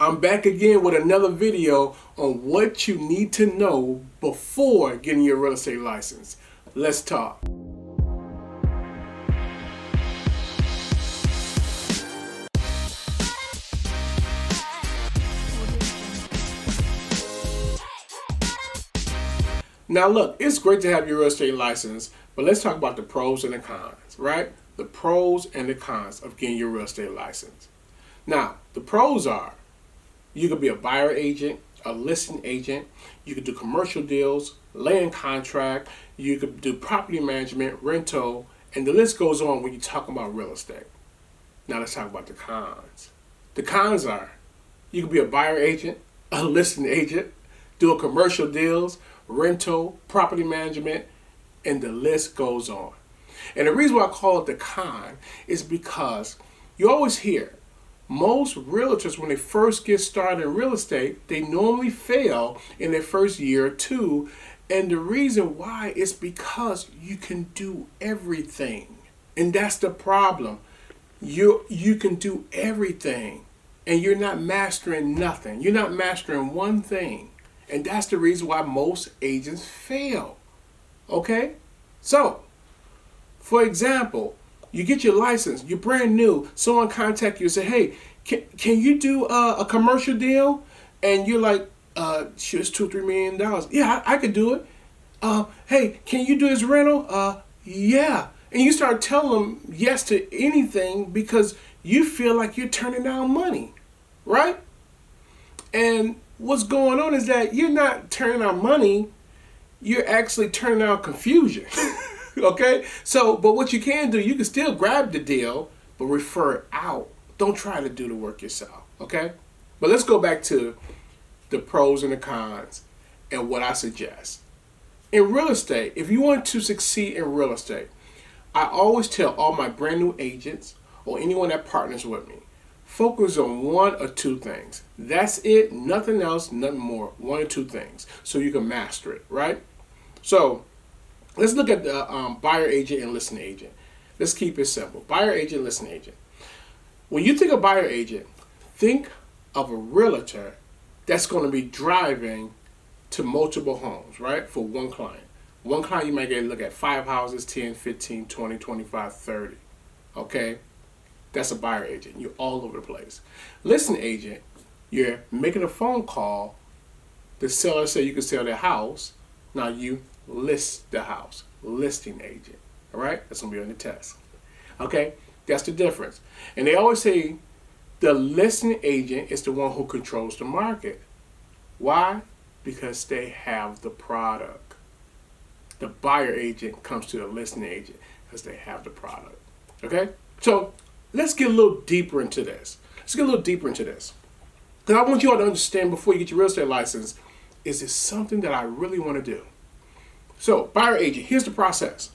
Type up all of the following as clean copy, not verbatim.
I'm back again with another video on what you need to know before getting your real estate license. Let's talk. Now look, it's great to have your real estate license, but let's talk about the pros and the cons, right? The pros and the cons of getting your real estate license. Now, the pros are, you could be a buyer agent, a listing agent, you could do commercial deals, land contract, you could do property management, rental, and the list goes on when you talk about real estate. Now let's talk about the cons. The cons are, you could be a buyer agent, a listing agent, do a commercial deals, rental, property management, and the list goes on. And the reason why I call it the con is because you always hear most realtors, when they first get started in real estate, they normally fail in their first year or two. And the reason why is because you can do everything. And that's the problem. You can do everything and you're not mastering nothing. You're not mastering one thing. And that's the reason why most agents fail. Okay? So, for example, you get your license, you're brand new, someone contact you and say, hey, can you do a commercial deal? And you're like, sure, it's $2 or $3 million. Yeah, I could do it. Hey, can you do this rental? Yeah. And you start telling them yes to anything because you feel like you're turning down money, right? And what's going on is that you're not turning down money, you're actually turning down confusion. Okay? So, but what you can do, you can still grab the deal, but refer it out. Don't try to do the work yourself. Okay? But let's go back to the pros and the cons and what I suggest. In real estate, if you want to succeed in real estate, I always tell all my brand new agents or anyone that partners with me, focus on one or two things. That's it, nothing else, nothing more. One or two things so you can master it, right? So let's look at the buyer agent and listing agent. Let's keep it simple. Buyer agent, listing agent. When you think of buyer agent, think of a realtor that's going to be driving to multiple homes, right? For one client. One client you might get to look at 5 houses, 10, 15, 20, 25, 30. Okay? That's a buyer agent. You're all over the place. Listing agent, you're making a phone call. The seller said you can sell their house. Now you list the house. Listing agent. All right? That's going to be on the test. Okay? That's the difference. And they always say the listing agent is the one who controls the market. Why? Because they have the product. The buyer agent comes to the listing agent because they have the product. Okay? So let's get a little deeper into this. Because I want you all to understand before you get your real estate license, is it something that I really want to do? So, buyer agent, here's the process.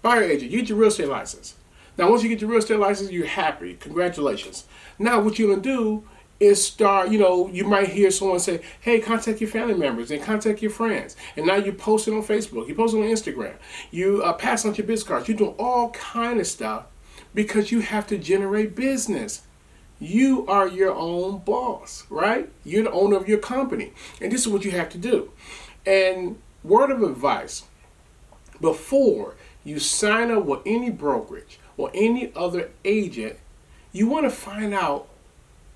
Buyer agent, you get your real estate license. Now, once you get your real estate license, you're happy. Congratulations. Now, what you're going to do is start, you might hear someone say, hey, contact your family members and contact your friends. And now you're posting on Facebook. You're posting on Instagram. You pass on your business cards. You're doing all kind of stuff because you have to generate business. You are your own boss, right? You're the owner of your company. And this is what you have to do. And word of advice, before you sign up with any brokerage or any other agent, you want to find out,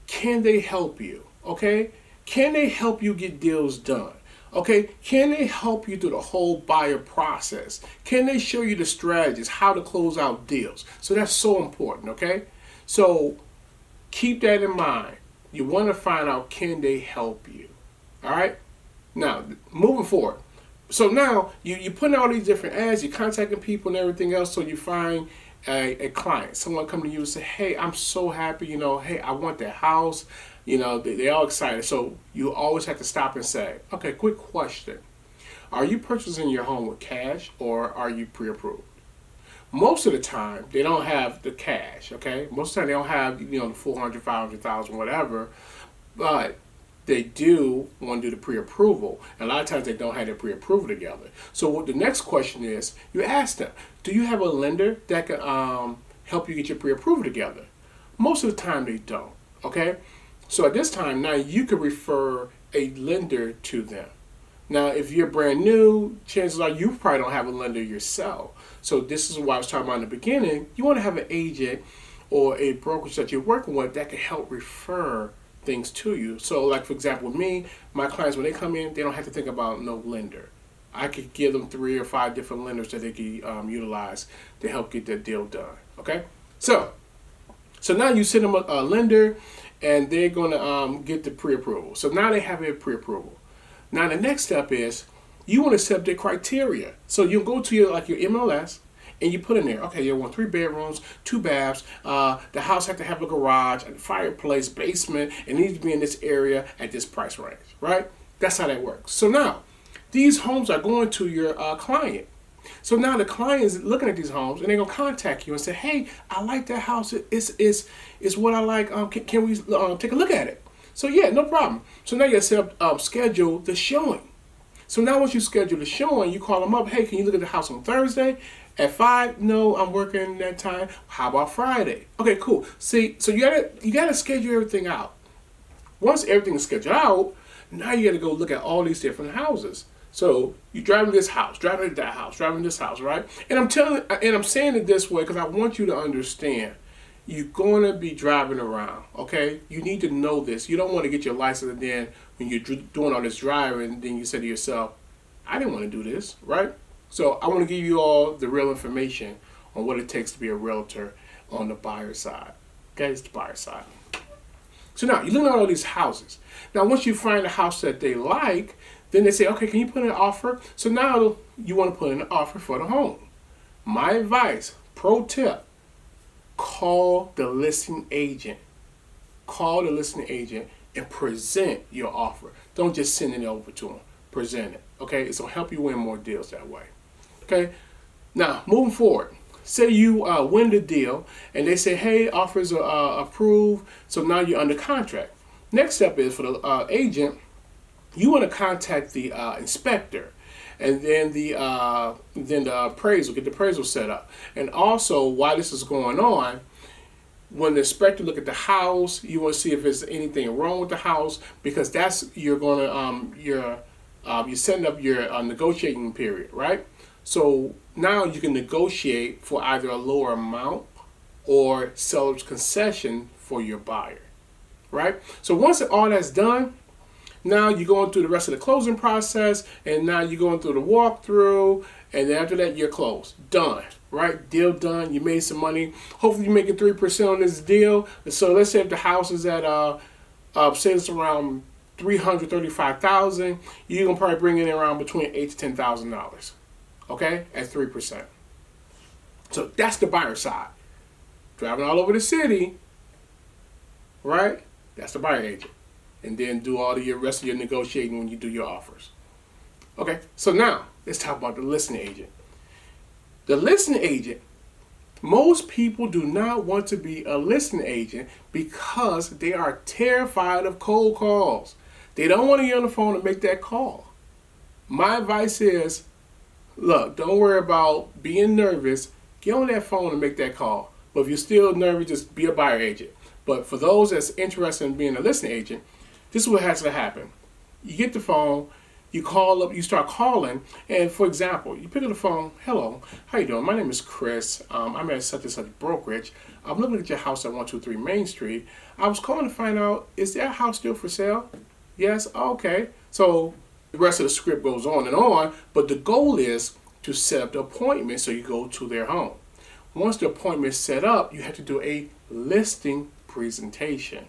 can they help you? Okay? Can they help you get deals done? Okay? Can they help you through the whole buyer process? Can they show you the strategies, how to close out deals? So that's so important, okay? So keep that in mind. You want to find out, can they help you? All right? Now, moving forward. So now you're putting all these different ads, you're contacting people and everything else, so you find a client, someone come to you and say, hey, I'm so happy, hey, I want that house, they're all excited. So you always have to stop and say, okay, quick question. Are you purchasing your home with cash or are you pre-approved? Most of the time, they don't have the cash, okay? Most of the time, they don't have, the 400, 500,000, whatever, but they do want to do the pre-approval. And a lot of times they don't have their pre-approval together. So what the next question is, you ask them, do you have a lender that can help you get your pre-approval together? Most of the time they don't, okay? So at this time, now you could refer a lender to them. Now, if you're brand new, chances are you probably don't have a lender yourself. So this is what I was talking about in the beginning. You want to have an agent or a brokerage that you're working with that can help refer things to you. So like, for example, with me, my clients, when they come in, they don't have to think about no lender. I could give them 3 or 5 different lenders that they can utilize to help get that deal done. Okay? So now you send them a lender, and they're going to get the pre-approval. So now they have a pre-approval. Now the next step is you want to set their criteria. So you go to your MLS, and you put in there, okay, you want 3 bedrooms, 2 baths. The house has to have a garage, a fireplace, basement. It needs to be in this area at this price range, right? That's how that works. So now these homes are going to your client. So now the client is looking at these homes, and they're gonna contact you and say, "Hey, I like that house. It's what I like. Can we take a look at it?" So yeah, no problem. So now you set up schedule the showing. So now once you schedule the showing, you call them up. Hey, can you look at the house on Thursday at 5? No, I'm working that time. How about Friday? Okay, cool. See, so you gotta schedule everything out. Once everything is scheduled out, now you gotta go look at all these different houses. So you're driving this house, driving that house, driving this house, right? And I'm saying it this way because I want you to understand. You're going to be driving around, okay? You need to know this. You don't want to get your license, and then when you're doing all this driving, then you say to yourself, I didn't want to do this, right? So I want to give you all the real information on what it takes to be a realtor on the buyer side. Okay, it's the buyer side. So now you're looking at all these houses. Now once you find a house that they like, then they say, okay, can you put in an offer? So now you want to put in an offer for the home. My advice, pro tip, call the listing agent. Call the listing agent and present your offer. Don't just send it over to them. Present it, okay? It's going to help you win more deals that way, okay? Now, moving forward, say you win the deal, and they say, hey, offers are approved, so now you're under contract. Next step is for the agent, you want to contact the inspector, and then the appraisal, get the appraisal set up. And also, while this is going on, when the inspector look at the house, you want to see if there's anything wrong with the house, because that's you're setting up your negotiating period, right? So now you can negotiate for either a lower amount or seller's concession for your buyer, right? So once all that's done, now you're going through the rest of the closing process, and now you're going through the walkthrough, and then after that, you're closed. Done, right? Deal done. You made some money. Hopefully you're making 3% on this deal. So let's say if the house is at, say it's around $335,000, you're going to probably bring in around between $8,000 to $10,000, okay, at 3%. So that's the buyer side. Driving all over the city, right? That's the buyer agent. And then do all the rest of your negotiating when you do your offers. Okay, so now let's talk about the listing agent. The listing agent, most people do not want to be a listing agent because they are terrified of cold calls. They don't want to get on the phone and make that call. My advice is, look, don't worry about being nervous. Get on that phone and make that call. But if you're still nervous, just be a buyer agent. But for those that's interested in being a listing agent, this is what has to happen. You get the phone, you call up, you start calling, and for example, you pick up the phone, hello, how you doing? My name is Chris. I'm at such and such brokerage. I'm looking at your house at 123 Main Street. I was calling to find out, is that house still for sale? Yes, okay. So the rest of the script goes on, but the goal is to set up the appointment so you go to their home. Once the appointment is set up, you have to do a listing presentation,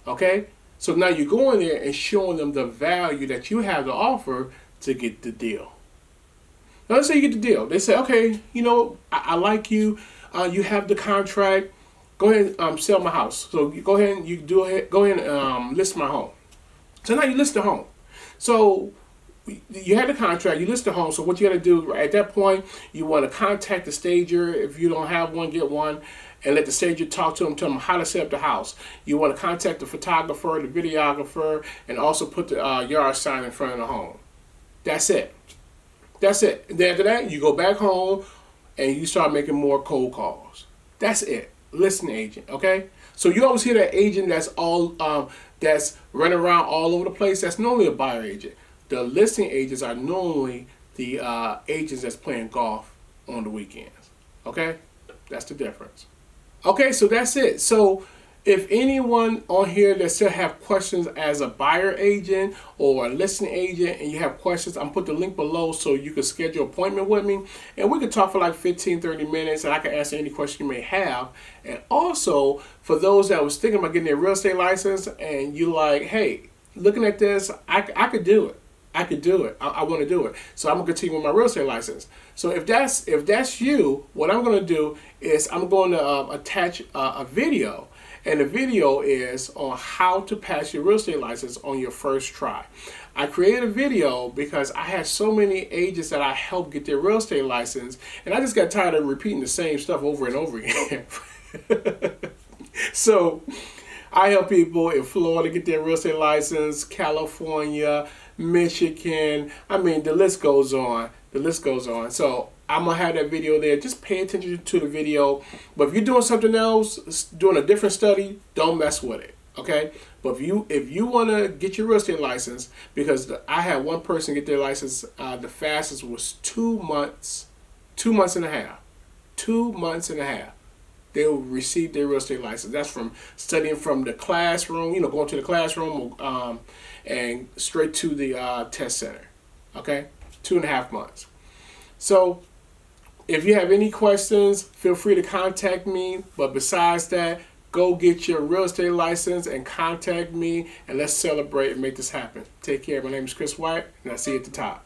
okay? So now you're going there and showing them the value that you have to offer to get the deal. Now let's say you get the deal. They say, okay, I like you. You have the contract. Go ahead and sell my house. So you go ahead and list my home. So now you list the home. So you had the contract, you list the home. So what you got to do at that point, you want to contact the stager. If you don't have one, get one. And let the stager talk to them, tell them how to set up the house. You want to contact the photographer, the videographer, and also put the yard sign in front of the home. That's it. That's it. And then after that, you go back home and you start making more cold calls. That's it. Listing agent, okay? So you always hear that agent that's running around all over the place. That's normally a buyer agent. The listing agents are normally the agents that's playing golf on the weekends. Okay, that's the difference. Okay, so that's it. So if anyone on here that still have questions as a buyer agent or a listing agent and you have questions, I'm put the link below so you can schedule an appointment with me and we can talk for like 15-30 minutes and I can answer any question you may have. And also for those that was thinking about getting their real estate license and you like, hey, looking at this, I could do it. I could do it. I want to do it. So I'm gonna continue with my real estate license. So if that's you, what I'm gonna do is I'm going to attach a video, and the video is on how to pass your real estate license on your first try. I created a video because I had so many agents that I helped get their real estate license, and I just got tired of repeating the same stuff over and over again. So I help people in Florida get their real estate license, California, Michigan. I mean, the list goes on. The list goes on. So I'm going to have that video there. Just pay attention to the video. But if you're doing something else, doing a different study, don't mess with it. Okay? But if you want to get your real estate license, because I had one person get their license, the fastest was 2 months, 2 months and a half. 2 months and a half. They will receive their real estate license. That's from studying from the classroom, going to the classroom and straight to the test center. Okay? 2.5 months. So if you have any questions, feel free to contact me. But besides that, go get your real estate license and contact me and let's celebrate and make this happen. Take care. My name is Chris White and I'll see you at the top.